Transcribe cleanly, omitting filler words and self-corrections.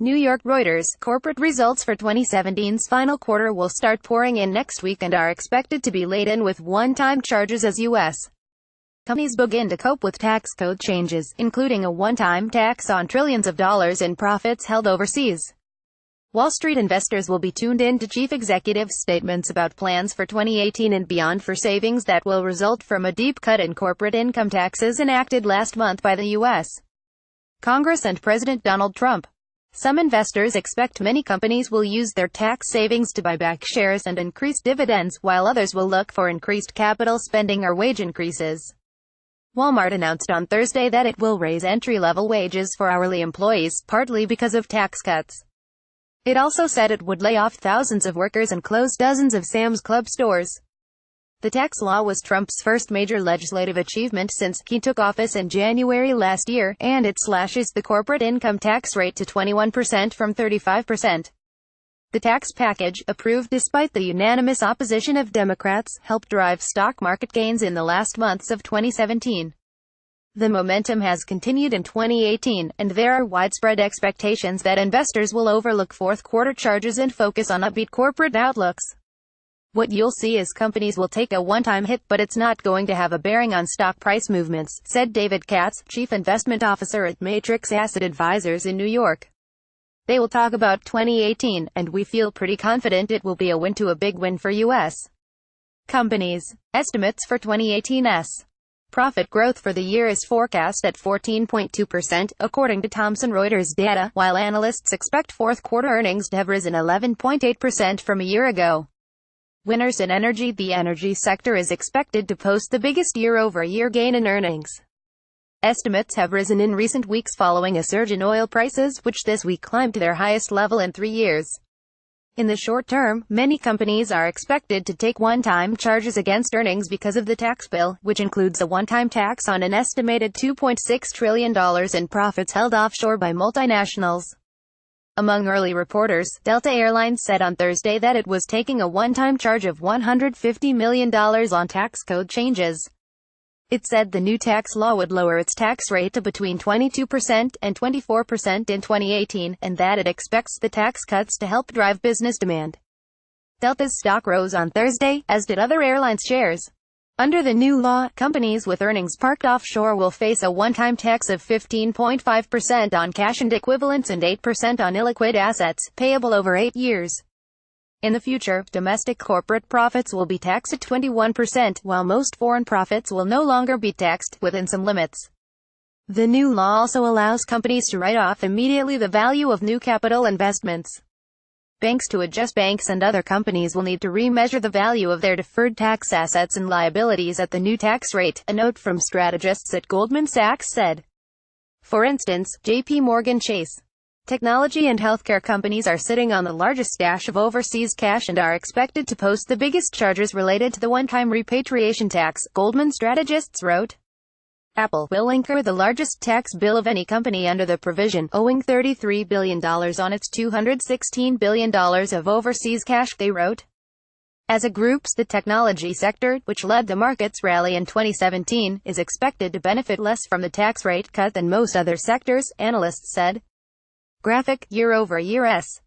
New York Reuters, corporate results for 2017's final quarter will start pouring in next week and are expected to be laden with one-time charges as U.S. companies begin to cope with tax code changes, including a one-time tax on trillions of dollars in profits held overseas. Wall Street investors will be tuned in to chief executives' statements about plans for 2018 and beyond for savings that will result from a deep cut in corporate income taxes enacted last month by the U.S. Congress and President Donald Trump. Some investors expect many companies will use their tax savings to buy back shares and increase dividends, while others will look for increased capital spending or wage increases. Walmart announced on Thursday that it will raise entry-level wages for hourly employees, partly because of tax cuts. It also said it would lay off thousands of workers and close dozens of Sam's Club stores. The tax law was Trump's first major legislative achievement since he took office in January last year, and it slashes the corporate income tax rate to 21% from 35%. The tax package, approved despite the unanimous opposition of Democrats, helped drive stock market gains in the last months of 2017. The momentum has continued in 2018, and there are widespread expectations that investors will overlook fourth-quarter charges and focus on upbeat corporate outlooks. What you'll see is companies will take a one-time hit, but it's not going to have a bearing on stock price movements, said David Katz, chief investment officer at Matrix Asset Advisors in New York. They will talk about 2018, and we feel pretty confident it will be a win to a big win for U.S. companies. Estimates for 2018's profit growth for the year is forecast at 14.2%, according to Thomson Reuters data, while analysts expect fourth-quarter earnings to have risen 11.8% from a year ago. Winners in energy. The energy sector is expected to post the biggest year-over-year gain in earnings. Estimates have risen in recent weeks following a surge in oil prices, which this week climbed to their highest level in 3 years. In the short term, many companies are expected to take one-time charges against earnings because of the tax bill, which includes a one-time tax on an estimated $2.6 trillion in profits held offshore by multinationals. Among early reporters, Delta Airlines said on Thursday that it was taking a one-time charge of $150 million on tax code changes. It said the new tax law would lower its tax rate to between 22% and 24% in 2018, and that it expects the tax cuts to help drive business demand. Delta's stock rose on Thursday, as did other airlines' shares. Under the new law, companies with earnings parked offshore will face a one-time tax of 15.5% on cash and equivalents and 8% on illiquid assets, payable over 8 years. In the future, domestic corporate profits will be taxed at 21%, while most foreign profits will no longer be taxed, within some limits. The new law also allows companies to write off immediately the value of new capital investments. Banks and other companies will need to remeasure the value of their deferred tax assets and liabilities at the new tax rate, a note from strategists at Goldman Sachs said. For instance, J.P. Morgan Chase, technology and healthcare companies are sitting on the largest stash of overseas cash and are expected to post the biggest charges related to the one-time repatriation tax, Goldman strategists wrote. Apple will incur the largest tax bill of any company under the provision, owing $33 billion on its $216 billion of overseas cash, they wrote. As a group, the technology sector, which led the market's rally in 2017, is expected to benefit less from the tax rate cut than most other sectors, analysts said. Graphic, year-over-year S.